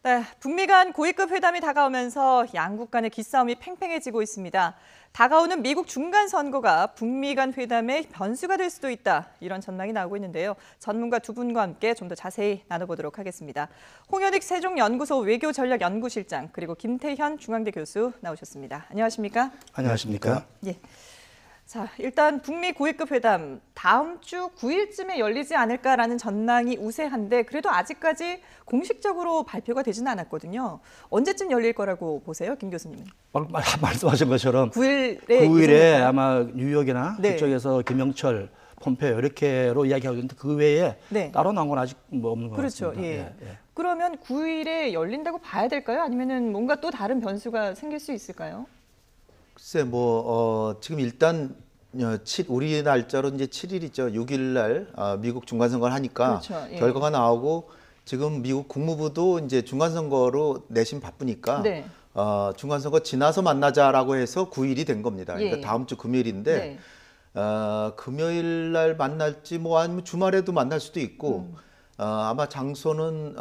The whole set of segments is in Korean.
네, 북미 간 고위급 회담이 다가오면서 양국 간의 기싸움이 팽팽해지고 있습니다. 다가오는 미국 중간 선거가 북미 간 회담의 변수가 될 수도 있다. 이런 전망이 나오고 있는데요. 전문가 두 분과 함께 좀 더 자세히 나눠보도록 하겠습니다. 홍현익 세종연구소 외교전략연구실장 그리고 김태현 중앙대 교수 나오셨습니다. 안녕하십니까? 안녕하십니까? 예. 자, 일단 북미 고위급 회담 다음 주 9일쯤에 열리지 않을까라는 전망이 우세한데 그래도 아직까지 공식적으로 발표가 되지는 않았거든요. 언제쯤 열릴 거라고 보세요, 김 교수님은? 말씀하신 것처럼 9일에 아마 뉴욕이나 네. 그쪽에서 김영철, 폼페이오 이렇게로 이야기하고 있는데 그 외에 네. 따로 나온 건 아직 뭐 없는 것 그렇죠. 같습니다. 예. 그러면 9일에 열린다고 봐야 될까요? 아니면은 뭔가 또 다른 변수가 생길 수 있을까요? 글쎄 지금 일단 우리 날짜로 이제 7일이죠. 6일 날 미국 중간선거를 하니까 그렇죠. 예. 결과가 나오고 지금 미국 국무부도 이제 중간선거로 내심 바쁘니까 네. 중간선거 지나서 만나자라고 해서 9일이 된 겁니다. 그러니까 예. 다음 주 금요일인데 네. 금요일 날 만날지 뭐 아니면 주말에도 만날 수도 있고 아마 장소는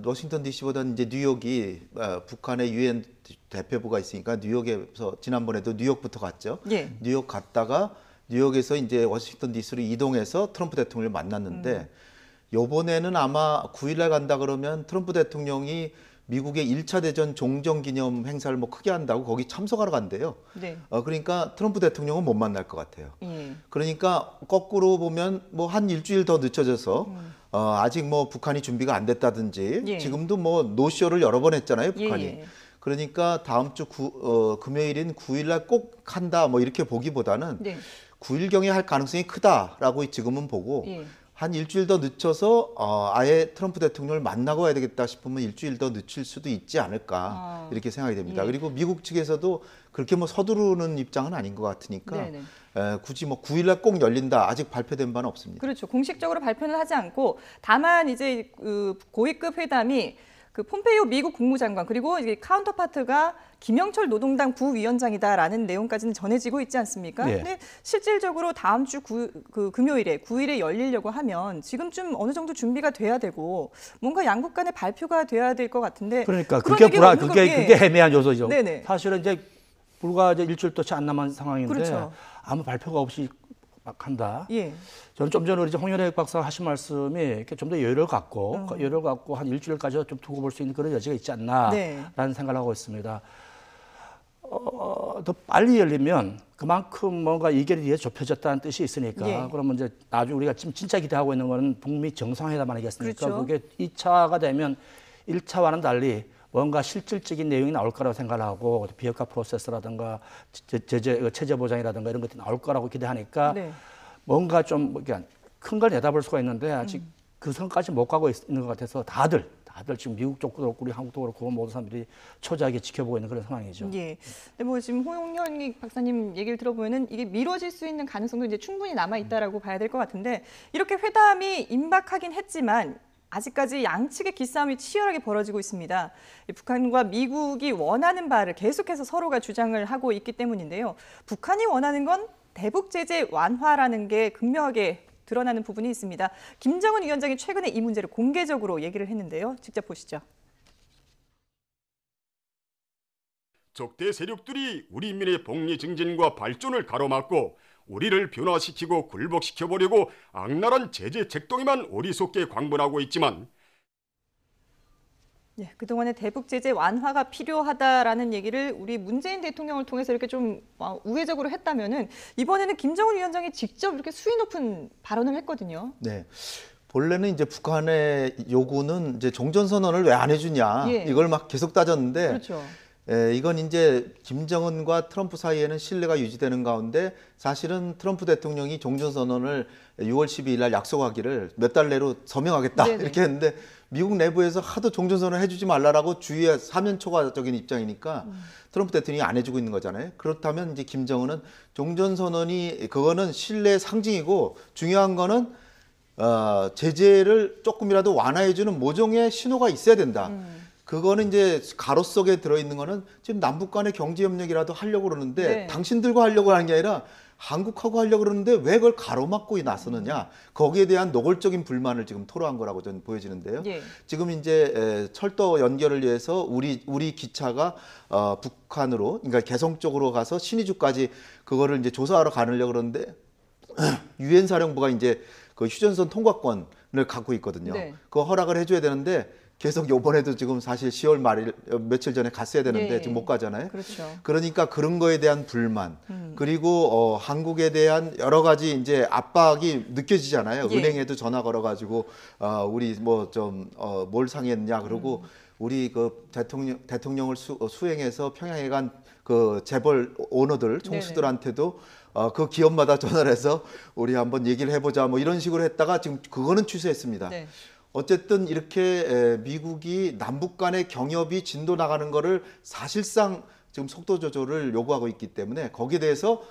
워싱턴 DC보다는 이제 뉴욕이 북한의 유엔 대표부가 있으니까 뉴욕에서 지난번에도 뉴욕부터 갔죠. 예. 뉴욕 갔다가 뉴욕에서 이제 워싱턴 DC로 이동해서 트럼프 대통령을 만났는데 요번에는 아마 9일 날 간다 그러면 트럼프 대통령이 미국의 1차 대전 종전 기념 행사를 뭐 크게 한다고 거기 참석하러 간대요. 네. 그러니까 트럼프 대통령은 못 만날 것 같아요. 예. 그러니까 거꾸로 보면 뭐 한 일주일 더 늦춰져서 아직 뭐 북한이 준비가 안 됐다든지 예. 지금도 뭐 노쇼를 여러 번 했잖아요, 북한이. 예. 그러니까 다음 주 금요일인 9일 날 꼭 한다 뭐 이렇게 보기보다는 네. 9일경에 할 가능성이 크다라고 지금은 보고 예. 한 일주일 더 늦춰서 아예 트럼프 대통령을 만나고 와야 되겠다 싶으면 일주일 더 늦출 수도 있지 않을까 이렇게 생각이 됩니다. 예. 그리고 미국 측에서도 그렇게 뭐 서두르는 입장은 아닌 것 같으니까 네네. 굳이 뭐 9일 날 꼭 열린다 아직 발표된 바는 없습니다. 그렇죠. 공식적으로 발표는 하지 않고 다만 이제 그 고위급 회담이 그 폼페이오 미국 국무장관 그리고 이게 카운터파트가 김영철 노동당 부위원장이다라는 내용까지는 전해지고 있지 않습니까? 네. 근데 실질적으로 다음 주 금요일에 9일에 열리려고 하면 지금쯤 어느 정도 준비가 돼야 되고 뭔가 양국 간의 발표가 돼야 될 것 같은데 그러니까 그런 그게 얘기가 없는 그게 애매한 요소죠. 네네. 사실은 이제 불과 이제 일주일도 채 안 남은 상황인데 그렇죠. 아무 발표가 없이 막 한다. 예. 저는 좀 전에 우리 홍현익 박사 하신 말씀이 이렇게 좀 더 여유를 갖고 한 일주일까지 좀 두고 볼 수 있는 그런 여지가 있지 않나라는 네. 생각을 하고 있습니다. 더 빨리 열리면 그만큼 뭔가 이견이 뒤에 좁혀졌다는 뜻이 있으니까 예. 그러면 이제 나중에 우리가 지금 진짜 기대하고 있는 거는 북미 정상회담 아니겠습니까? 그렇죠. 그게 2차가 되면 1차와는 달리 뭔가 실질적인 내용이 나올 거라고 생각을 하고 비핵화 프로세스라든가 체제 보장이라든가 이런 것들이 나올 거라고 기대하니까 네. 뭔가 좀 큰 걸 내다볼 수가 있는데 아직 그 선까지 못 가고 있는 것 같아서 다들 지금 미국 쪽도 그렇고 우리 한국도 그렇고 모든 사람들이 초조하게 지켜보고 있는 그런 상황이죠. 예. 근데 뭐 지금 홍현익 박사님 얘기를 들어보면은 이게 미뤄질 수 있는 가능성도 이제 충분히 남아 있다라고 봐야 될 것 같은데 이렇게 회담이 임박하긴 했지만 아직까지 양측의 기싸움이 치열하게 벌어지고 있습니다. 북한과 미국이 원하는 바를 계속해서 서로가 주장을 하고 있기 때문인데요. 북한이 원하는 건 대북 제재 완화라는 게 극명하게 드러나는 부분이 있습니다. 김정은 위원장이 최근에 이 문제를 공개적으로 얘기를 했는데요. 직접 보시죠. 적대 세력들이 우리 인민의 복리 증진과 발전을 가로막고 우리를 변화시키고 굴복시켜보려고 악랄한 제재 책동에만 어리석게 광분하고 있지만 네, 그동안의 대북 제재 완화가 필요하다라는 얘기를 우리 문재인 대통령을 통해서 이렇게 좀 우회적으로 했다면은 이번에는 김정은 위원장이 직접 이렇게 수위 높은 발언을 했거든요. 네. 본래는 이제 북한의 요구는 이제 종전선언을 왜 안 해주냐 예. 이걸 막 계속 따졌는데 그렇죠. 이건 이제 김정은과 트럼프 사이에는 신뢰가 유지되는 가운데 사실은 트럼프 대통령이 종전선언을 6월 12일 날 약속하기를 몇 달 내로 서명하겠다 네네. 이렇게 했는데 미국 내부에서 하도 종전선언을 해주지 말라라고 주의의 사면초가적인 입장이니까 트럼프 대통령이 안 해주고 있는 거잖아요. 그렇다면 이제 김정은은 종전선언이 그거는 신뢰의 상징이고 중요한 거는 제재를 조금이라도 완화해주는 모종의 신호가 있어야 된다. 그거는 이제 가로 속에 들어있는 거는 지금 남북 간의 경제 협력이라도 하려고 그러는데 네. 당신들과 하려고 하는 게 아니라 한국하고 하려고 그러는데 왜 그걸 가로막고 나서느냐. 거기에 대한 노골적인 불만을 지금 토로한 거라고 저는 보여지는데요. 예. 지금 이제 철도 연결을 위해서 우리 기차가 북한으로, 그러니까 개성 쪽으로 가서 신의주까지 그거를 이제 조사하러 가려고 그러는데 유엔 사령부가 이제 그 휴전선 통과권을 갖고 있거든요. 네. 그 허락을 해줘야 되는데 계속 요번에도 지금 사실 10월 말일 며칠 전에 갔어야 되는데 예, 예. 지금 못 가잖아요. 그렇죠. 그러니까 그런 거에 대한 불만 그리고 한국에 대한 여러 가지 이제 압박이 느껴지잖아요. 예. 은행에도 전화 걸어가지고 우리 뭐 좀 뭘 상의했냐 그러고 우리 그 대통령을 수행해서 평양에 간 그 재벌 오너들 총수들한테도 그 기업마다 전화를 해서 우리 한번 얘기를 해보자 뭐 이런 식으로 했다가 지금 그거는 취소했습니다. 네. 어쨌든 이렇게 미국이 남북 간의 경협이 진도 나가는 거를 사실상 지금 속도 조절을 요구하고 있기 때문에 거기에 대해서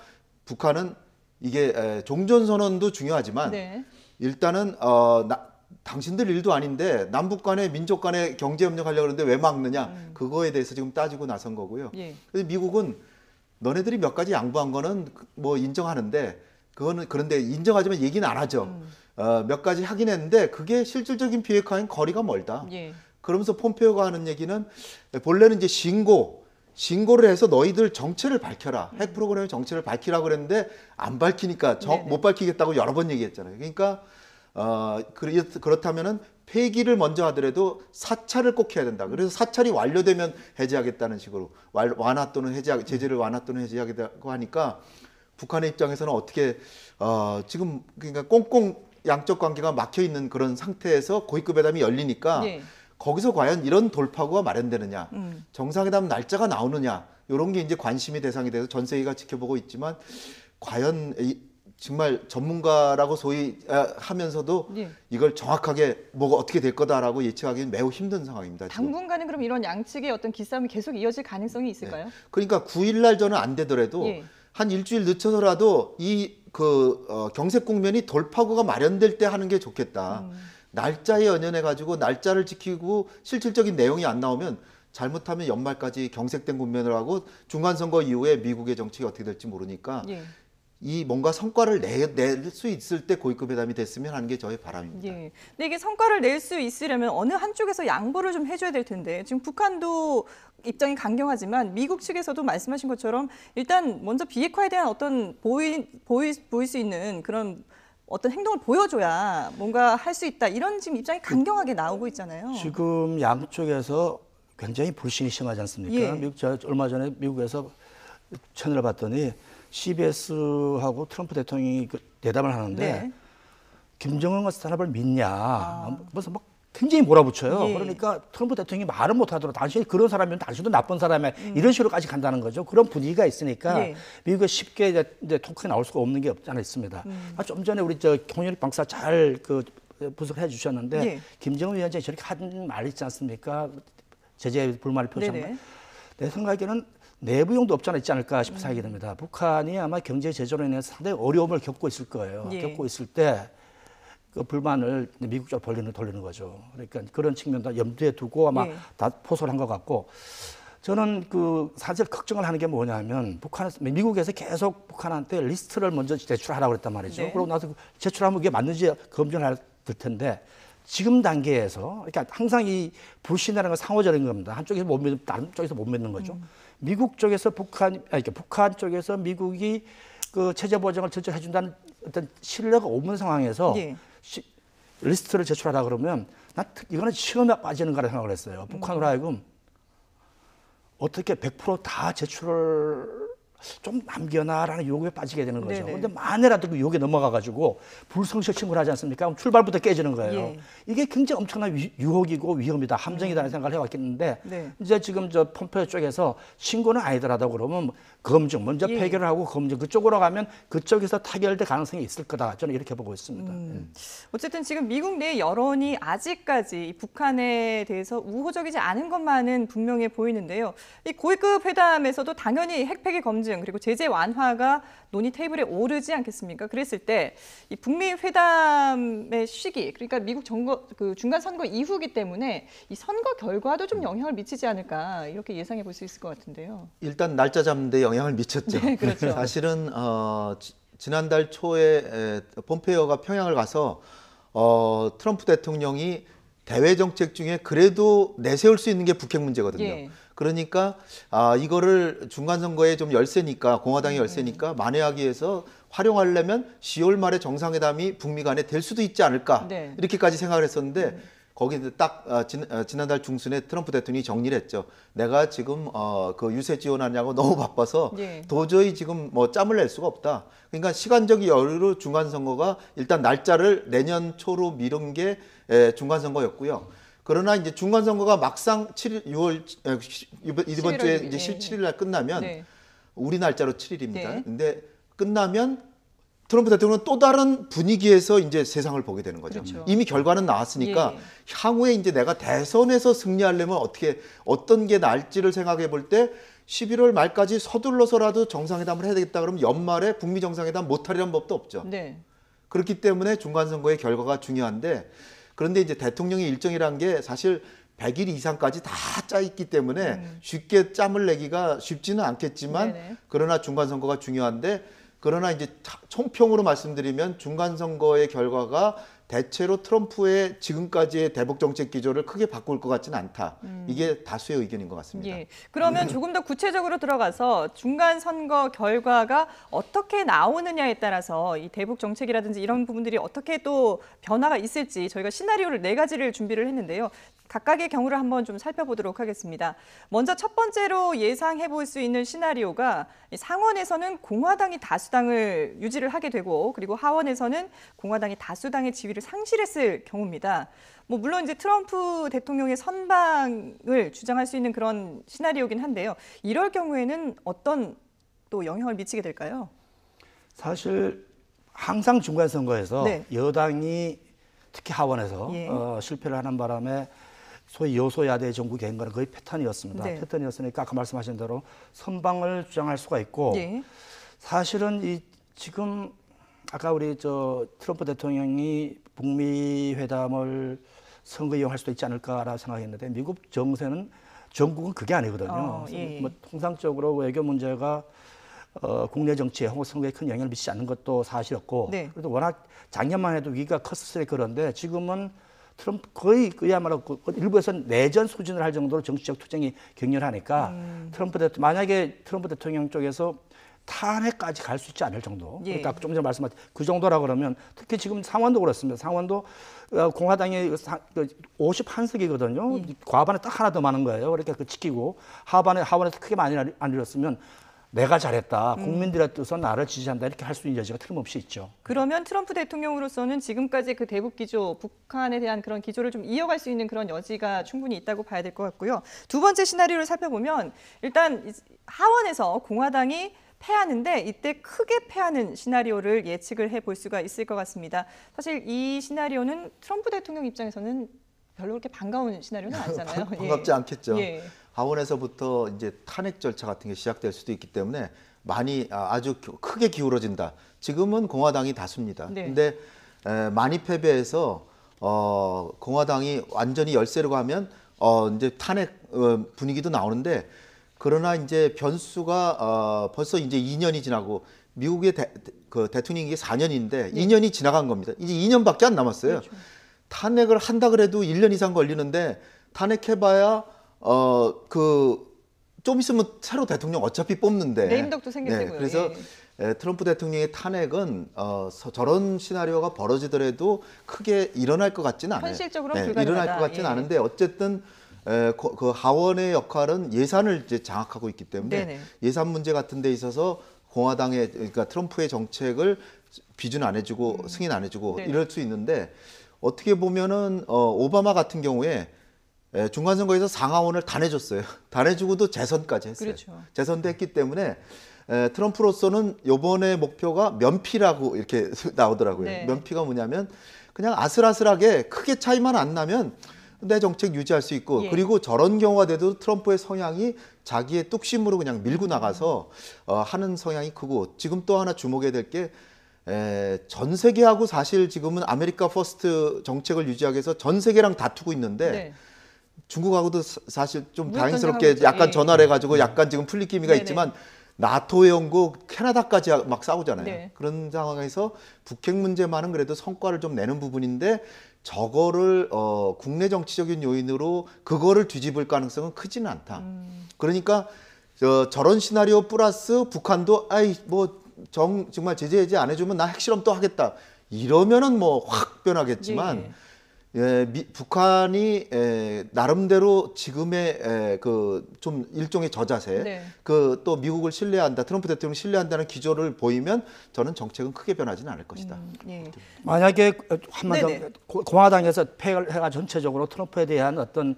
북한은 이게 종전선언도 중요하지만 네. 일단은 당신들 일도 아닌데 남북 간의 민족 간의 경제협력 하려고 그러는데 왜 막느냐 그거에 대해서 지금 따지고 나선 거고요. 예. 그래서 미국은 너네들이 몇 가지 양보한 거는 뭐 인정하는데 그거는 그런데 인정하지만 얘기는 안 하죠. 몇 가지 하긴 했는데 그게 실질적인 비핵화엔 거리가 멀다. 예. 그러면서 폼페오가 하는 얘기는 본래는 이제 신고를 해서 너희들 정체를 밝혀라. 핵 프로그램의 정체를 밝히라고 그랬는데 안 밝히니까 못 밝히겠다고 여러 번 얘기했잖아요. 그러니까 그렇다면은 폐기를 먼저 하더라도 사찰을 꼭 해야 된다. 그래서 사찰이 완료되면 해제하겠다는 식으로 완화 또는 제재를 완화 또는 해제하겠다고 하니까 북한의 입장에서는 어떻게 지금 그러니까 꽁꽁 양적 관계가 막혀 있는 그런 상태에서 고위급 회담이 열리니까 예. 거기서 과연 이런 돌파구가 마련되느냐, 정상회담 날짜가 나오느냐 이런 게 이제 관심이 대상이 돼서 전 세계가 지켜보고 있지만 과연 정말 전문가라고 소위 하면서도 예. 이걸 정확하게 뭐가 어떻게 될 거다라고 예측하기는 매우 힘든 상황입니다. 지금. 당분간은 그럼 이런 양측의 어떤 기싸움이 계속 이어질 가능성이 있을까요? 그러니까 9일 날 저는 안 되더라도 예. 한 일주일 늦춰서라도 이 경색 국면이 돌파구가 마련될 때 하는 게 좋겠다. 날짜에 연연해 가지고 날짜를 지키고 실질적인 내용이 안 나오면 잘못하면 연말까지 경색된 국면을 하고 중간 선거 이후에 미국의 정치가 어떻게 될지 모르니까 예. 이 뭔가 성과를 낼 수 있을 때 고위급 회담이 됐으면 하는 게 저의 바람입니다. 예. 근데 이게 성과를 낼 수 있으려면 어느 한쪽에서 양보를 좀 해줘야 될 텐데 지금 북한도 입장이 강경하지만 미국 측에서도 말씀하신 것처럼 일단 먼저 비핵화에 대한 어떤 보일 수 있는 그런 어떤 행동을 보여줘야 뭔가 할 수 있다 이런 지금 입장이 강경하게 나오고 있잖아요. 지금 양쪽에서 굉장히 불신이 심하지 않습니까? 예. 제가 얼마 전에 미국에서 채널을 봤더니 CBS하고 트럼프 대통령이 대담을 하는데 네. 김정은 같은 사람을 믿냐? 무슨 막 굉장히 몰아붙여요. 예. 그러니까 트럼프 대통령이 말은 못하더라도 당신이 그런 사람이면 당신도 나쁜 사람이야. 이런 식으로까지 간다는 거죠. 그런 분위기가 있으니까 예. 미국에 쉽게 이제 토크에 나올 수가 없는 게 없지 않아 있습니다. 좀 전에 우리 홍현익 박사 잘 분석해 주셨는데 예. 김정은 위원장이 저렇게 한 말 있지 않습니까? 제재 불만을 표시한 말. 내 생각에는 내부용도 없지 않을까 싶어 생각이 듭니다. 북한이 아마 경제 제재로 인해서 상당히 어려움을 겪고 있을 거예요. 예. 겪고 있을 때 그 불만을 미국 쪽으로 돌리는 거죠. 그러니까 그런 측면도 염두에 두고 아마 예. 다 포소를 한 것 같고 저는 사실 걱정을 하는 게 뭐냐면 미국에서 계속 북한한테 리스트를 먼저 제출하라고 그랬단 말이죠. 네. 그러고 나서 제출하면 이게 맞는지 검증을 할 텐데 지금 단계에서 그러니까 항상 이 불신이라는 건 상호적인 겁니다. 한쪽에서 못 믿으면 다른 쪽에서 못 믿는 거죠. 미국 쪽에서 북한 쪽에서 미국이 그 체제 보장을 전적으로 해준다는 어떤 신뢰가 없는 상황에서 예. 리스트를 제출하라 그러면 난 이거는 시험에 빠지는 거라 생각을 했어요. 북한으로 하여금 어떻게 100% 다 제출을 좀 남겨놔라는 요구에 빠지게 되는 거죠. 그런데 만에라도 그 요구에 넘어가가지고 불성실 신고를 하지 않습니까? 그럼 출발부터 깨지는 거예요. 예. 이게 굉장히 엄청난 유혹이고 위험이다, 함정이다라는 생각을 해왔겠는데 네. 이제 지금 저 폼페이오 쪽에서 신고는 아니더라도 그러면 검증, 먼저 예. 폐결을 하고 검증 그쪽으로 가면 그쪽에서 타결될 가능성이 있을 거다. 저는 이렇게 보고 있습니다. 어쨌든 지금 미국 내 여론이 아직까지 이 북한에 대해서 우호적이지 않은 것만은 분명해 보이는데요. 이 고위급 회담에서도 당연히 핵폐기 검증 그리고 제재 완화가 논의 테이블에 오르지 않겠습니까? 그랬을 때 이 북미 회담의 시기, 그러니까 미국 중간 선거 이후기 때문에 이 선거 결과도 좀 영향을 미치지 않을까 이렇게 예상해 볼 수 있을 것 같은데요. 일단 날짜 잡는 데 영향을 미쳤죠. 네, 그렇죠. 사실은 지난달 초에 폼페이오가 평양을 가서 트럼프 대통령이 대외 정책 중에 그래도 내세울 수 있는 게 북핵 문제거든요. 예. 그러니까 이거를 중간 선거에 좀 열세니까 공화당이 열세니까 만회하기 위해서 활용하려면 10월 말에 정상회담이 북미 간에 될 수도 있지 않을까 네. 이렇게까지 생각을 했었는데 거기 딱 지난달 중순에 트럼프 대통령이 정리를 했죠. 내가 지금 그 유세 지원하냐고 너무 바빠서 예. 도저히 지금 뭐 짬을 낼 수가 없다. 그러니까 시간적 여유로 중간 선거가 일단 날짜를 내년 초로 미룬 게 중간 선거였고요. 그러나 이제 중간 선거가 막상 7일 6월 이번 주에 이제 17일 날 끝나면 네. 우리 날짜로 7일입니다. 네. 근데 끝나면 트럼프 대통령은 또 다른 분위기에서 이제 세상을 보게 되는 거죠. 그렇죠. 이미 결과는 나왔으니까 예. 향후에 이제 내가 대선에서 승리하려면 어떤 게 나을지를 생각해 볼 때 11월 말까지 서둘러서라도 정상회담을 해야 되겠다 그러면 연말에 북미 정상회담 못하리란 법도 없죠. 네. 그렇기 때문에 중간 선거의 결과가 중요한데 그런데 이제 대통령의 일정이란 게 사실 100일 이상까지 다 짜 있기 때문에 쉽게 짬을 내기가 쉽지는 않겠지만 네네. 그러나 중간 선거가 중요한데 그러나 이제 총평으로 말씀드리면 중간 선거의 결과가 대체로 트럼프의 지금까지의 대북 정책 기조를 크게 바꿀 것 같지는 않다. 이게 다수의 의견인 것 같습니다. 예. 그러면 조금 더 구체적으로 들어가서 중간 선거 결과가 어떻게 나오느냐에 따라서 이 대북 정책이라든지 이런 부분들이 어떻게 또 변화가 있을지 저희가 시나리오를 4가지를 준비를 했는데요. 각각의 경우를 한번 좀 살펴보도록 하겠습니다. 먼저 첫 번째로 예상해 볼 수 있는 시나리오가 상원에서는 공화당이 다수당을 유지를 하게 되고 그리고 하원에서는 공화당이 다수당의 지위를 상실했을 경우입니다. 뭐 물론 이제 트럼프 대통령의 선방을 주장할 수 있는 그런 시나리오긴 한데요. 이럴 경우에는 어떤 또 영향을 미치게 될까요? 사실 항상 중간 선거에서 네. 여당이 특히 하원에서 예. 실패를 하는 바람에 소위 여소야대 정부 개헌과는 거의 패턴이었습니다. 네. 패턴이었으니까 아까 말씀하신 대로 선방을 주장할 수가 있고 예. 사실은 지금 아까 우리 트럼프 대통령이 북미 회담을 선거 이용할 수도 있지 않을까라고 생각했는데 미국 정세는 전국은 그게 아니거든요. 예. 뭐 통상적으로 외교 문제가 국내 정치에 혹은 선거에 큰 영향을 미치지 않는 것도 사실이었고 네. 그래도 워낙 작년만 해도 위기가 컸었으니 그런데 지금은 트럼프 거의 그야말로 일부에서 내전 수준을 할 정도로 정치적 투쟁이 격렬하니까 만약에 트럼프 대통령 쪽에서 탄핵까지 갈 수 있지 않을 정도. 예. 그러니까 좀 전에 말씀하신 그 정도라 그러면 특히 지금 상원도 그렇습니다. 상원도 공화당이 51석이거든요. 예. 과반에 딱 하나 더 많은 거예요. 그러니까 그 지키고 하원에서 크게 많이 안 잃었으면 내가 잘했다. 국민들의 뜻은 나를 지지한다. 이렇게 할 수 있는 여지가 틀림없이 있죠. 그러면 트럼프 대통령으로서는 지금까지 그 대북 기조, 북한에 대한 그런 기조를 좀 이어갈 수 있는 그런 여지가 충분히 있다고 봐야 될 것 같고요. 두 번째 시나리오를 살펴보면 일단 하원에서 공화당이 패하는데 이때 크게 패하는 시나리오를 예측을 해볼 수가 있을 것 같습니다. 사실 이 시나리오는 트럼프 대통령 입장에서는 별로 그렇게 반가운 시나리오는 아니잖아요. 반갑지 않겠죠. 예. 하원에서부터 이제 탄핵 절차 같은 게 시작될 수도 있기 때문에 많이 아주 크게 기울어진다. 지금은 공화당이 다수입니다. 네. 근데 많이 패배해서 공화당이 완전히 열세로 가면 이제 탄핵 분위기도 나오는데 그러나 이제 변수가 벌써 이제 2년이 지나고 미국의 대통령이 4년인데 2년이 지나간 겁니다. 이제 2년밖에 안 남았어요. 그렇죠. 탄핵을 한다 그래도 1년 이상 걸리는데 탄핵해봐야 좀 있으면 새로 대통령 어차피 뽑는데 레임덕도 생길 테고요. 그래서 트럼프 대통령의 탄핵은 저런 시나리오가 벌어지더라도 크게 일어날 것 같지는 않아요. 현실적으로 일어날 불가능하다. 것 같지는 예. 않은데 어쨌든 그 하원의 역할은 예산을 이제 장악하고 있기 때문에 네네. 예산 문제 같은 데 있어서 공화당의 그러니까 트럼프의 정책을 비준 안 해주고 승인 안 해주고 네네. 이럴 수 있는데 어떻게 보면은 오바마 같은 경우에 중간 선거에서 상하원을 다 내줬어요. 다 내주고도 재선까지 했어요. 그렇죠. 재선도 했기 때문에 트럼프로서는 이번에 목표가 면피라고 이렇게 나오더라고요. 네. 면피가 뭐냐면 그냥 아슬아슬하게 크게 차이만 안 나면 내 정책 유지할 수 있고 예. 그리고 저런 경우가 돼도 트럼프의 성향이 자기의 뚝심으로 그냥 밀고 나가서 하는 성향이 크고 지금 또 하나 주목해야 될 게 전 세계하고 사실 지금은 아메리카 퍼스트 정책을 유지하기 위해서 전 세계랑 다투고 있는데 네. 중국하고도 사실 좀 무역 다행스럽게 전쟁하고 있죠. 약간 예. 전화를 해가지고 약간 지금 풀릴 기미가 네네. 있지만 나토 회원국 캐나다까지 막 싸우잖아요. 네. 그런 상황에서 북핵 문제만은 그래도 성과를 좀 내는 부분인데 저거를 국내 정치적인 요인으로 그거를 뒤집을 가능성은 크지는 않다. 그러니까 저런 시나리오 플러스 북한도 정말 제재 해제 안 해주면 나 핵실험 또 하겠다. 이러면은 뭐 확 변하겠지만 북한이 나름대로 지금의 그 좀 일종의 저자세, 네. 그 또 미국을 신뢰한다, 트럼프 대통령 신뢰한다는 기조를 보이면 저는 정책은 크게 변하지는 않을 것이다. 예. 만약에 한마디 네네. 공화당에서 폐를 해가 전체적으로 트럼프에 대한 어떤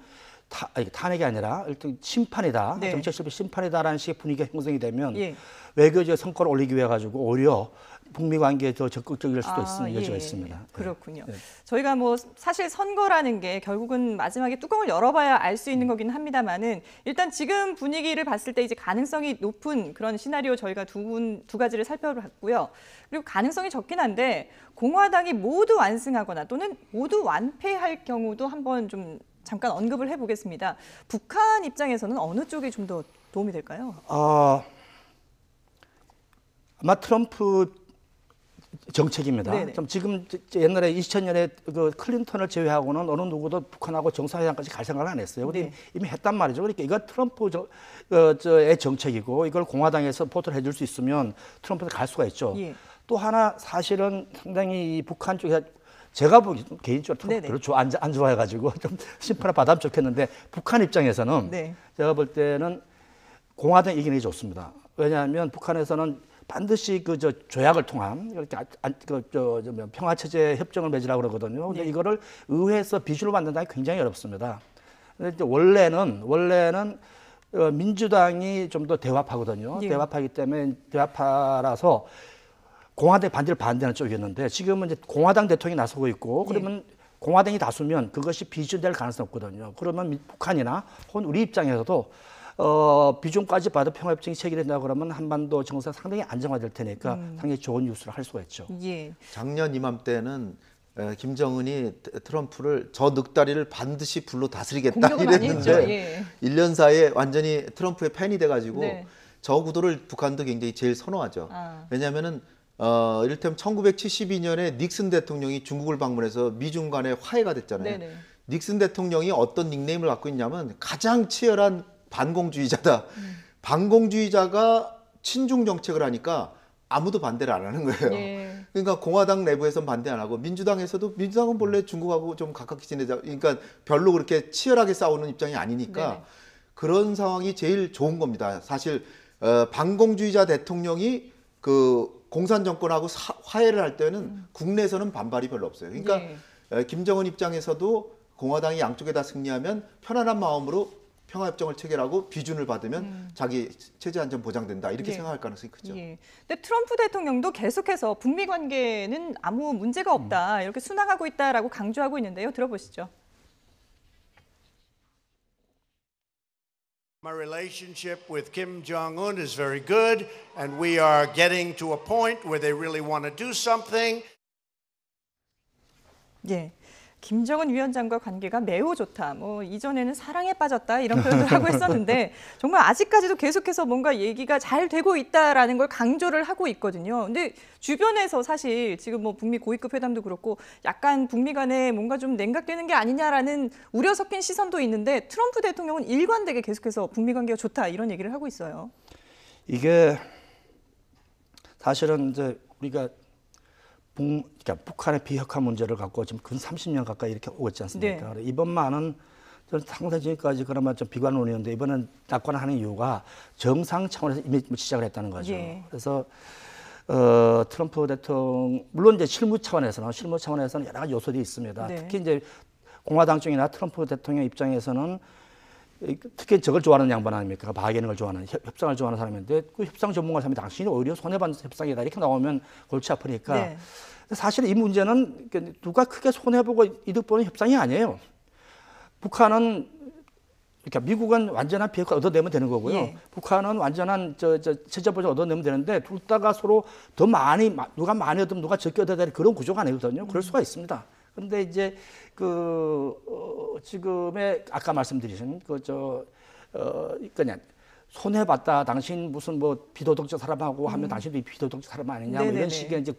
탄핵이 아니라 일단 심판이다, 네. 정책 실패 심판이다라는 식의 분위기가 형성이 되면 예. 외교적 성과를 올리기 위해 가지고 오히려 북미 관계에 더 적극적일 수도 있는 여지가 예. 있습니다. 그렇군요. 네. 저희가 뭐 사실 선거라는 게 결국은 마지막에 뚜껑을 열어봐야 알 수 있는 거긴 합니다만은 일단 지금 분위기를 봤을 때 이제 가능성이 높은 그런 시나리오 저희가 두 가지를 살펴봤고요. 그리고 가능성이 적긴 한데 공화당이 모두 완승하거나 또는 모두 완패할 경우도 한번 좀 잠깐 언급을 해보겠습니다. 북한 입장에서는 어느 쪽이 좀 더 도움이 될까요? 아마 트럼프 정책입니다. 네네. 좀 지금 옛날에 2000년에 그 클린턴을 제외하고는 어느 누구도 북한하고 정상회담까지 갈 생각을 안 했어요. 근데 네. 이미 했단 말이죠. 그러니까 이거 트럼프의 정책이고 이걸 공화당에서 포털 해줄 수 있으면 트럼프는 갈 수가 있죠. 예. 또 하나 사실은 상당히 이 북한 쪽에 제가 보기 개인적으로 트럼프 네네. 별로 안 좋아해가지고 좀 심판을 받으면 좋겠는데 북한 입장에서는 네. 제가 볼 때는 공화당 이기는 게 좋습니다. 왜냐하면 북한에서는 반드시 조약을 통한 이렇게 평화 체제 협정을 맺으라고 그러거든요. 근데 네. 이거를 의회에서 비준을 만든다는 게 굉장히 어렵습니다. 근데 이제 원래는 민주당이 좀 더 대화파거든요. 예. 대화파이기 때문에 대화파라서 공화당이 반대를 반대하는 쪽이었는데 지금은 이제 공화당 대통령이 나서고 있고 그러면 공화당이 다수면 그것이 비준될 가능성이 없거든요. 그러면 북한이나 혹은 우리 입장에서도 비준까지 받아 평화협정이 체결된다 그러면 한반도 정세가 상당히 안정화될 테니까 상당히 좋은 뉴스를 할 수가 있죠. 예. 작년 이맘때는 김정은이 트럼프를 저 늑다리를 반드시 불로 다스리겠다 공격을 많이 했죠. 이랬는데 예. 1년 사이에 완전히 트럼프의 팬이 돼가지고 네. 저 구도를 북한도 굉장히 제일 선호하죠. 왜냐하면은 이를테면 1972년에 닉슨 대통령이 중국을 방문해서 미중 간에 화해가 됐잖아요. 네네. 닉슨 대통령이 어떤 닉네임을 갖고 있냐면 가장 치열한 반공주의자다. 반공주의자가 친중 정책을 하니까 아무도 반대를 안 하는 거예요. 예. 그러니까 공화당 내부에서는 반대 안 하고 민주당은 본래 중국하고 좀 가깝게 지내자. 그러니까 별로 그렇게 치열하게 싸우는 입장이 아니니까 네네. 그런 상황이 제일 좋은 겁니다. 사실 반공주의자 대통령이 그 공산 정권하고 화해를 할 때는 국내에서는 반발이 별로 없어요. 그러니까 김정은 입장에서도 공화당이 양쪽에 다 승리하면 편안한 마음으로 평화협정을 체결하고 비준을 받으면 자기 체제 안전 보장된다 이렇게 예. 생각할 가능성이 크죠. 예. 근데 트럼프 대통령도 계속해서 북미 관계는 아무 문제가 없다 이렇게 순항하고 있다라고 강조하고 있는데요. 들어보시죠. My relationship with Kim Jong-un is very good, and we are getting to a point where they really want to do something. 예. 김정은 위원장과 관계가 매우 좋다. 뭐 이전에는 사랑에 빠졌다 이런 표현을 하고 있었는데 정말 아직까지도 계속해서 뭔가 얘기가 잘 되고 있다라는 걸 강조를 하고 있거든요. 근데 주변에서 사실 지금 뭐 북미 고위급 회담도 그렇고 약간 북미 간에 뭔가 좀 냉각되는 게 아니냐라는 우려 섞인 시선도 있는데 트럼프 대통령은 일관되게 계속해서 북미 관계가 좋다 이런 얘기를 하고 있어요. 이게 사실은 이제 우리가 그러니까 북한의 비핵화 문제를 갖고 지금 근 30년 가까이 이렇게 오고 있지 않습니까? 네. 이번만은 저는 상당히 지금까지 그러면 좀 비관론이었는데 이번엔 낙관하는 이유가 정상 차원에서 이미 시작을 했다는 거죠. 예. 그래서 트럼프 대통령 물론 이제 실무 차원에서는 여러 가지 요소들이 있습니다. 네. 특히 이제 공화당 쪽이나 트럼프 대통령 입장에서는 특히 저걸 좋아하는 양반 아닙니까? 바이게는 걸 좋아하는 협상을 좋아하는 사람인데 그 협상 전문가 사람이 당신이 오히려 손해받는 협상이다 이렇게 나오면 골치 아프니까 네. 사실 이 문제는 누가 크게 손해보고 이득 보는 협상이 아니에요. 북한은 그러니까 미국은 완전한 비핵화 얻어내면 되는 거고요. 예. 북한은 완전한 체제 보장 얻어내면 되는데 둘 다가 서로 더 많이 누가 많이 얻으면 누가 적게 얻어야 되는 그런 구조가 아니거든요. 그럴 수가 있습니다. 그런데 이제 지금의 아까 말씀드리신 그냥 손해봤다. 당신 무슨 뭐 비도덕적 사람하고 하면 당신도 비도덕적 사람 아니냐. 뭐 네네네. 이런 식의 이제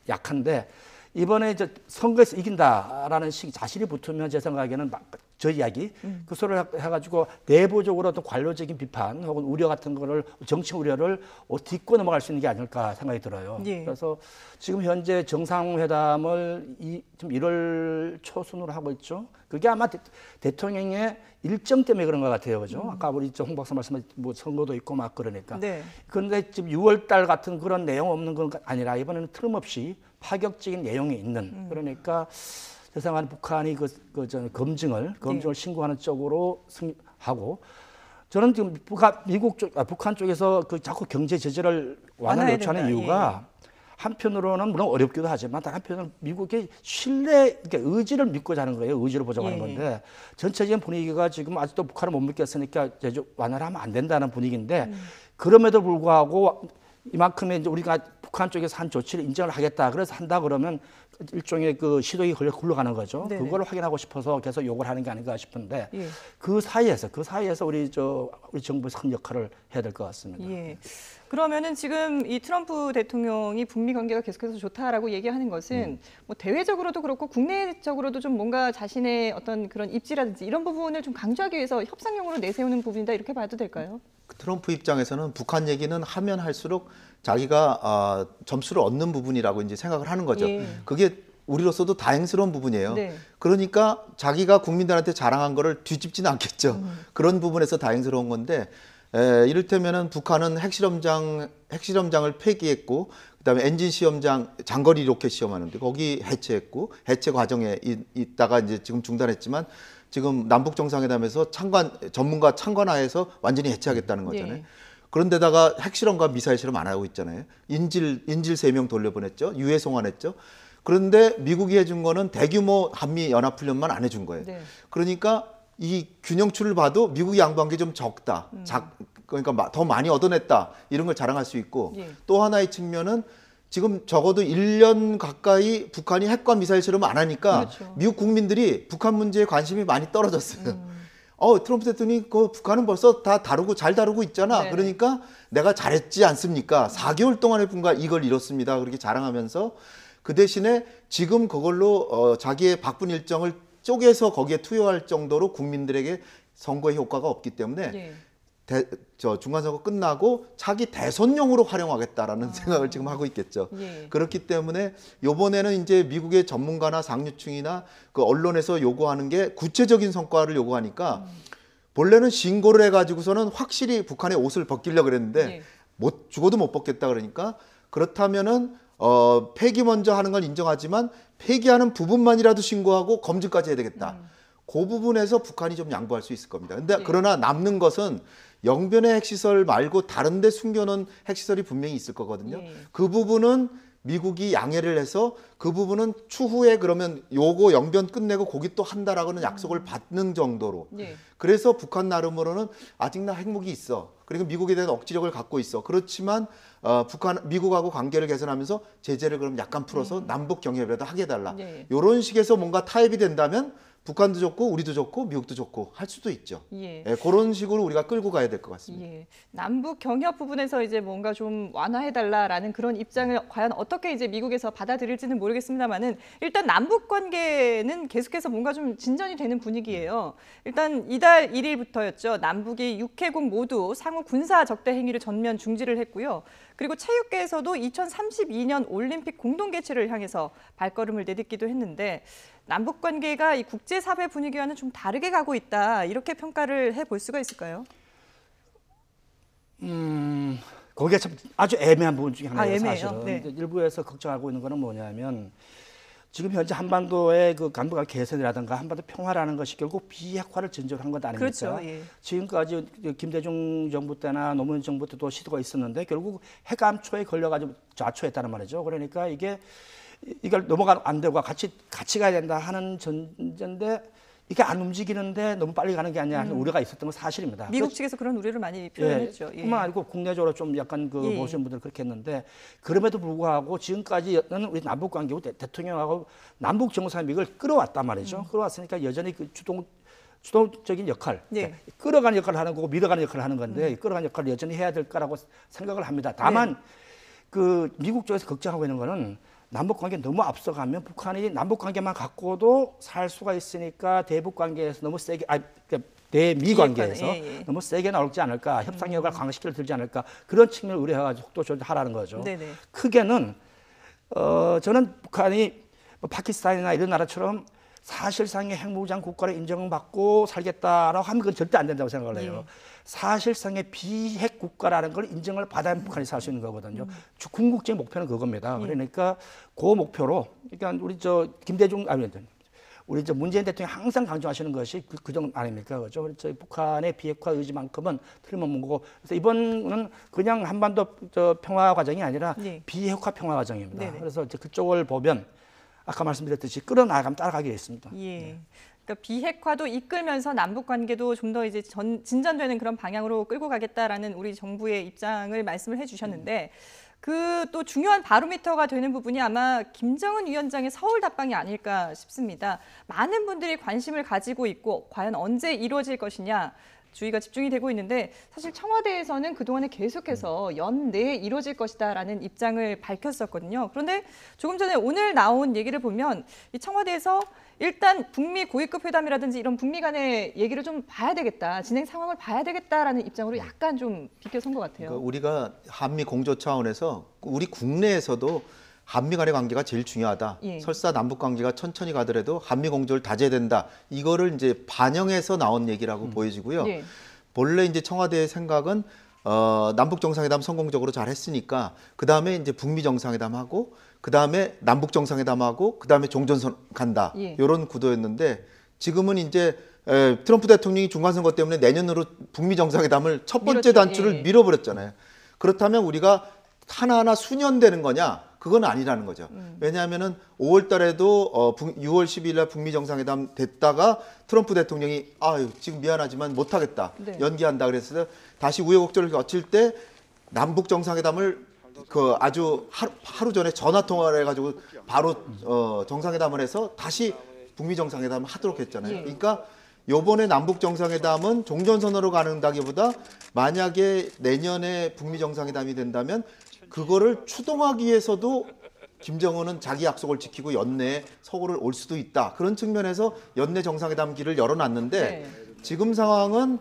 약한데 이번에 이제 선거에서 이긴다라는 식 자신이 붙으면 제 생각에는 저 이야기 그 소리를 해가지고 내부적으로 어떤 관료적인 비판 혹은 우려 같은 거를 정치 우려를 딛고 넘어갈 수 있는 게 아닐까 생각이 들어요. 예. 그래서 지금 현재 정상회담을 좀 1월 초순으로 하고 있죠. 그게 아마 대통령의 일정 때문에 그런 것 같아요, 그죠? 아까 우리 홍 박사 말씀하신 뭐 선거도 있고 막 그러니까. 네. 그런데 지금 6월달 같은 그런 내용 없는 건 아니라 이번에는 틀림없이 파격적인 내용이 있는 그러니까 세상에 북한이 검증을 신고하는 쪽으로 하고 저는 지금 북한 쪽에서 그 자꾸 경제 제재를 완화를 요청하는 이유가 한편으로는 물론 어렵기도 하지만 다른 한편으로는 미국의 신뢰, 그러니까 의지를 믿고자 하는 거예요. 의지를 보장하는 건데 전체적인 분위기가 지금 아직도 북한을 못 믿겠으니까 제재 완화를 하면 안 된다는 분위기인데 그럼에도 불구하고 이만큼의 이제 우리가 북한 쪽에서 한 조치를 인정을 하겠다. 그래서 한다 그러면 일종의 그 시도가 굴러가는 거죠. 네네. 그걸 확인하고 싶어서 계속 요구를 하는 게 아닌가 싶은데 예. 그 사이에서 우리 정부에서 큰 역할을 해야 될 것 같습니다. 예. 그러면은 지금 이 트럼프 대통령이 북미 관계가 계속해서 좋다라고 얘기하는 것은 뭐 대외적으로도 그렇고 국내적으로도 좀 뭔가 자신의 어떤 그런 입지라든지 이런 부분을 좀 강조하기 위해서 협상용으로 내세우는 부분이다 이렇게 봐도 될까요? 트럼프 입장에서는 북한 얘기는 하면 할수록 자기가 점수를 얻는 부분이라고 이제 생각을 하는 거죠. 예. 그게 우리로서도 다행스러운 부분이에요. 네. 그러니까 자기가 국민들한테 자랑한 거를 뒤집지는 않겠죠. 그런 부분에서 다행스러운 건데 이를테면은 북한은 핵실험장을 폐기했고 그다음에 엔진 시험장 장거리 로켓 시험하는데 거기 해체했고 해체 과정에 있다가 이제 지금 중단했지만 지금 남북 정상회담에서 전문가 참관하에서 완전히 해체하겠다는 거잖아요. 예. 그런데다가 핵실험과 미사일 실험 안 하고 있잖아요. 인질 3명 돌려보냈죠. 유해 송환했죠. 그런데 미국이 해준 거는 대규모 한미 연합훈련만 안 해준 거예요. 네. 그러니까 이 균형추를 봐도 미국이 양보한 게 좀 적다. 그러니까 더 많이 얻어냈다. 이런 걸 자랑할 수 있고 예. 또 하나의 측면은 지금 적어도 1년 가까이 북한이 핵과 미사일 실험을 안 하니까 그렇죠. 미국 국민들이 북한 문제에 관심이 많이 떨어졌어요. 트럼프 대통령이 북한은 벌써 다 잘 다루고 있잖아. 네네. 그러니까 내가 잘했지 않습니까? 4개월 동안에 뭔가 이걸 이뤘습니다. 그렇게 자랑하면서 그 대신에 지금 그걸로 자기의 바쁜 일정을 쪼개서 거기에 투여할 정도로 국민들에게 선거의 효과가 없기 때문에 예. 중간선거 끝나고 차기 대선용으로 활용하겠다라는 생각을 지금 하고 있겠죠. 예. 그렇기 때문에 이번에는 이제 미국의 전문가나 상류층이나 그 언론에서 요구하는 게 구체적인 성과를 요구하니까 본래는 신고를 해가지고서는 확실히 북한의 옷을 벗기려고 그랬는데 예. 죽어도 못 벗겠다 그러니까 그렇다면은 폐기 먼저 하는 걸 인정하지만 폐기하는 부분만이라도 신고하고 검증까지 해야 되겠다. 그 부분에서 북한이 좀 양보할 수 있을 겁니다. 근데 예. 그러나 남는 것은 영변의 핵시설 말고 다른 데 숨겨놓은 핵시설이 분명히 있을 거거든요. 예. 그 부분은 미국이 양해를 해서 그 부분은 추후에 그러면 요거 영변 끝내고 거기 또 한다라고는 약속을 받는 정도로. 예. 그래서 북한 나름으로는 아직 나 핵무기 있어. 그리고 미국에 대한 억지력을 갖고 있어. 그렇지만 미국하고 관계를 개선하면서 제재를 그럼 약간 풀어서 남북 경협이라도 하게 해달라. 예. 이런 식에서 뭔가 타협이 된다면 북한도 좋고 우리도 좋고 미국도 좋고 할 수도 있죠. 예. 그런 식으로 우리가 끌고 가야 될 것 같습니다. 예. 남북 경협 부분에서 이제 뭔가 좀 완화해달라라는 그런 입장을 과연 어떻게 이제 미국에서 받아들일지는 모르겠습니다만은 일단 남북 관계는 계속해서 뭔가 좀 진전이 되는 분위기예요. 일단 이달 1일부터였죠. 남북이 6개국 모두 상호 군사 적대 행위를 전면 중지를 했고요. 그리고 체육계에서도 2032년 올림픽 공동 개최를 향해서 발걸음을 내딛기도 했는데 남북 관계가 이 국제사회 분위기와는 좀 다르게 가고 있다. 이렇게 평가를 해볼 수가 있을까요? 거기에 참 아주 애매한 부분 중에 하나예요, 애매해요? 사실은. 네. 일부에서 걱정하고 있는 거는 뭐냐면 지금 현재 한반도의 그 간부간 개선이라든가 한반도 평화라는 것이 결국 비핵화를 전제로 한 것 아닙니까? 그렇죠. 예. 지금까지 김대중 정부 때나 노무현 정부 때도 시도가 있었는데 결국 핵암초에 걸려가지고 좌초했다는 말이죠. 그러니까 이걸 넘어가면 안 되고 같이 가야 된다 하는 전제인데 이게 안 움직이는데 너무 빨리 가는 게 아니냐 하는 우려가 있었던 건 사실입니다. 미국 측에서 그런 우려를 많이 표현했죠. 예. 뿐만 아니고 국내적으로 좀 약간 보시는 분들은 그렇게 했는데 그럼에도 불구하고 지금까지는 우리 남북 관계고 대통령하고 남북 정상회담을 끌어왔단 말이죠. 끌어왔으니까 여전히 그 주도적인 역할, 네. 끌어가는 역할을 하는 거고 밀어가는 역할을 하는 건데 끌어가는 역할을 여전히 해야 될 거라고 생각을 합니다. 다만 그 미국 쪽에서 걱정하고 있는 거는 남북 관계 너무 앞서가면 북한이 남북 관계만 갖고도 살 수가 있으니까 대북 관계에서 너무 세게 그러니까 대미 관계에서 너무 세게 나올지 않을까, 협상력을 강화시켜 들지 않을까 그런 측면을 우려해가지고 속도 조절하라는 거죠. 네네. 크게는 저는 북한이 뭐 파키스탄이나 이런 나라처럼 사실상의 핵무장 국가를 인정받고 살겠다라고 하면 그건 절대 안 된다고 생각을 해요. 사실상의 비핵 국가라는 걸 인정을 받아야 북한이 살 수 있는 거거든요. 궁극적인 목표는 그겁니다. 그러니까 그 목표로, 그러니까 우리 문재인 대통령이 항상 강조하시는 것이 그 정도 아닙니까? 그죠? 저희 북한의 비핵화 의지만큼은 틀림없는 거고, 그래서 이번은 그냥 한반도 평화 과정이 아니라 비핵화 평화 과정입니다. 네네. 그래서 이제 그쪽을 보면 아까 말씀드렸듯이 끌어나가면 따라가기로 했습니다. 예. 그러니까 비핵화도 이끌면서 남북 관계도 좀 더 이제 진전되는 그런 방향으로 끌고 가겠다라는 우리 정부의 입장을 말씀을 해주셨는데 그 또 중요한 바로미터가 되는 부분이 아마 김정은 위원장의 서울 답방이 아닐까 싶습니다. 많은 분들이 관심을 가지고 있고 과연 언제 이루어질 것이냐 주의가 집중이 되고 있는데 사실 청와대에서는 그동안에 계속해서 연내에 이루어질 것이다라는 입장을 밝혔었거든요. 그런데 조금 전에 오늘 나온 얘기를 보면 이 청와대에서 일단 북미 고위급 회담이라든지 이런 북미 간의 얘기를 좀 봐야 되겠다, 진행 상황을 봐야 되겠다라는 입장으로 약간 좀 비껴선 것 같아요. 그러니까 우리가 한미 공조 차원에서 우리 국내에서도 한미 간의 관계가 제일 중요하다. 설사 남북 관계가 천천히 가더라도 한미 공조를 다져야 된다. 이거를 이제 반영해서 나온 얘기라고 보여지고요. 본래 이제 청와대의 생각은 남북 정상회담 성공적으로 잘 했으니까 그 다음에 이제 북미 정상회담하고 그 다음에 남북 정상회담하고 그 다음에 종전선 간다. 이런 구도였는데 지금은 이제 트럼프 대통령이 중간선거 때문에 내년으로 북미 정상회담을 첫 번째 단추를 밀어버렸잖아요. 그렇다면 우리가 하나하나 수년되는 거냐? 그건 아니라는 거죠. 왜냐하면은 5월 달에도 6월 10일 날 북미 정상회담 됐다가 트럼프 대통령이 지금 미안하지만 못하겠다. 연기한다 그래서 다시 우여곡절을 거칠 때 남북 정상회담을 그 아주 하루 전에 전화 통화를 해가지고 바로 정상회담을 해서 다시 북미 정상회담을 하도록 했잖아요. 그러니까 요번에 남북 정상회담은 종전선언으로 가는다기보다 만약에 내년에 북미 정상회담이 된다면 그거를 추동하기 위해서도 김정은은 자기 약속을 지키고 연내에 서울을 올 수도 있다. 그런 측면에서 연내 정상회담 길을 열어놨는데 지금 상황은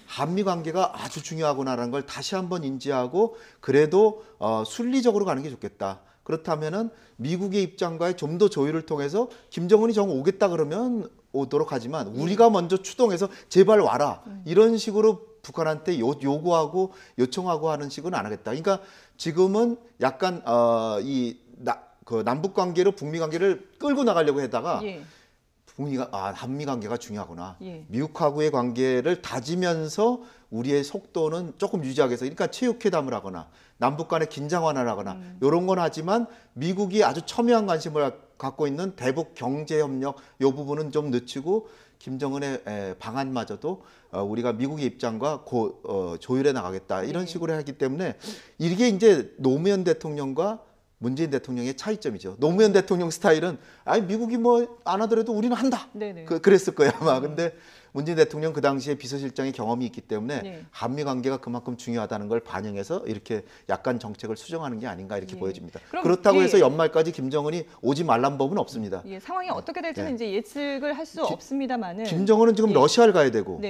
한미 관계가 아주 중요하구나라는 걸 다시 한번 인지하고 그래도 순리적으로 가는 게 좋겠다. 그렇다면은 미국의 입장과의 좀 더 조율을 통해서 김정은이 정 오겠다 그러면 오도록 하지만 우리가 먼저 추동해서 제발 와라. 이런 식으로 북한한테 요구하고 요청하고 하는 식은 안 하겠다. 그러니까 지금은 약간 그 남북 관계로 북미 관계를 끌고 나가려고 하다가 한미 관계가 중요하구나. 미국하고의 관계를 다지면서 우리의 속도는 조금 유지하기 위해서 그러니까 체육회담을 하거나 남북 간의 긴장 완화를 하거나 이런 건 하지만 미국이 아주 첨예한 관심을 갖고 있는 대북 경제협력 이 부분은 좀 늦추고 김정은의 방안마저도 우리가 미국의 입장과 조율해 나가겠다 이런 식으로 하기 때문에 이게 이제 노무현 대통령과 문재인 대통령의 차이점이죠. 노무현 대통령 스타일은 미국이 뭐 안 하더라도 우리는 한다. 그랬을 거야 아마. 근데 문재인 대통령 그 당시에 비서실장의 경험이 있기 때문에 한미 관계가 그만큼 중요하다는 걸 반영해서 이렇게 약간 정책을 수정하는 게 아닌가 이렇게 보여집니다. 그렇다고 해서 연말까지 김정은이 오지 말란 법은 없습니다. 상황이 어떻게 될지는 이제 예측을 할 수 없습니다만은 김정은은 지금 러시아를 가야 되고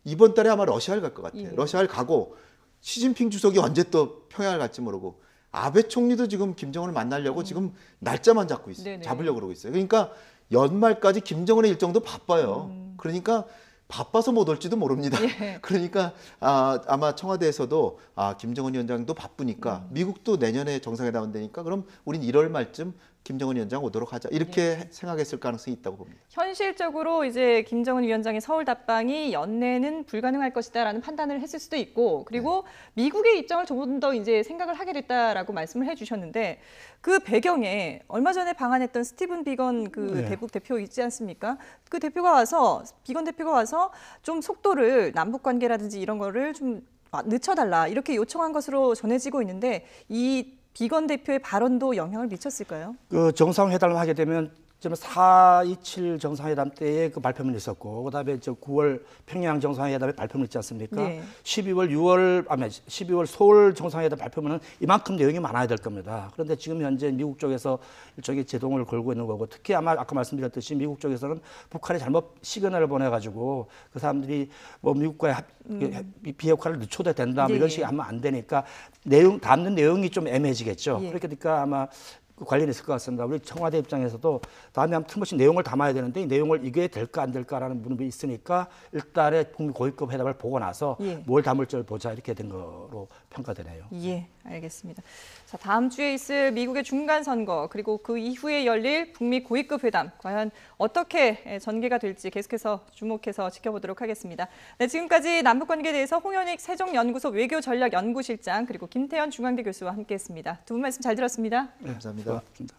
이번 달에 아마 러시아를 갈 것 같아요. 러시아를 가고 시진핑 주석이 언제 또 평양을 갈지 모르고 아베 총리도 지금 김정은을 만나려고 지금 날짜만 잡고 있어요. 잡으려고 그러고 있어요. 그러니까 연말까지 김정은의 일정도 바빠요. 그러니까 바빠서 못 올지도 모릅니다. 그러니까 아마 청와대에서도 김정은 위원장도 바쁘니까 미국도 내년에 정상회담 되니까 그럼 우린 1월 말쯤 김정은 위원장 오도록 하자 이렇게 생각했을 가능성이 있다고 봅니다. 현실적으로 이제 김정은 위원장의 서울 답방이 연내는 불가능할 것이다라는 판단을 했을 수도 있고 그리고 미국의 입장을 조금 더 이제 생각을 하게 됐다라고 말씀을 해주셨는데 그 배경에 얼마 전에 방한했던 스티븐 비건 대북 대표 있지 않습니까? 그 비건 대표가 와서 좀 속도를 남북 관계라든지 이런 거를 좀 늦춰달라 이렇게 요청한 것으로 전해지고 있는데 이 비건 대표의 발언도 영향을 미쳤을까요? 그 정상회담을 하게 되면 지금 4.27 정상회담 때에 그 발표문이 있었고, 그다음에 9월 평양 정상회담에 발표문 있지 않습니까? 네. 12월 서울 정상회담 발표문은 이만큼 내용이 많아야 될 겁니다. 그런데 지금 현재 미국 쪽에서 일종의 제동을 걸고 있는 거고, 특히 아마 아까 말씀드렸듯이 미국 쪽에서는 북한이 잘못 시그널을 보내가지고 그 사람들이 뭐 미국과의 비핵화를 늦춰도 된다, 뭐 이런 식이 하면 안 되니까 담는 내용이 좀 애매해지겠죠. 예. 그러니까 아마 관련이 있을 것 같습니다. 우리 청와대 입장에서도 다음에 한번 틀림없이 내용을 담아야 되는데 이 내용을 이게 될까 안 될까라는 부분이 있으니까 일단은 북미 고위급 회담을 보고 나서 예. 뭘 담을지를 보자 이렇게 된 거로 평가되네요. 예, 알겠습니다. 자, 다음 주에 있을 미국의 중간 선거 그리고 그 이후에 열릴 북미 고위급 회담 과연 어떻게 전개가 될지 계속해서 주목해서 지켜보도록 하겠습니다. 네, 지금까지 남북 관계에 대해서 홍현익 세종연구소 외교전략연구실장 그리고 김태현 중앙대 교수와 함께했습니다. 두 분 말씀 잘 들었습니다. 감사합니다. 고맙습니다.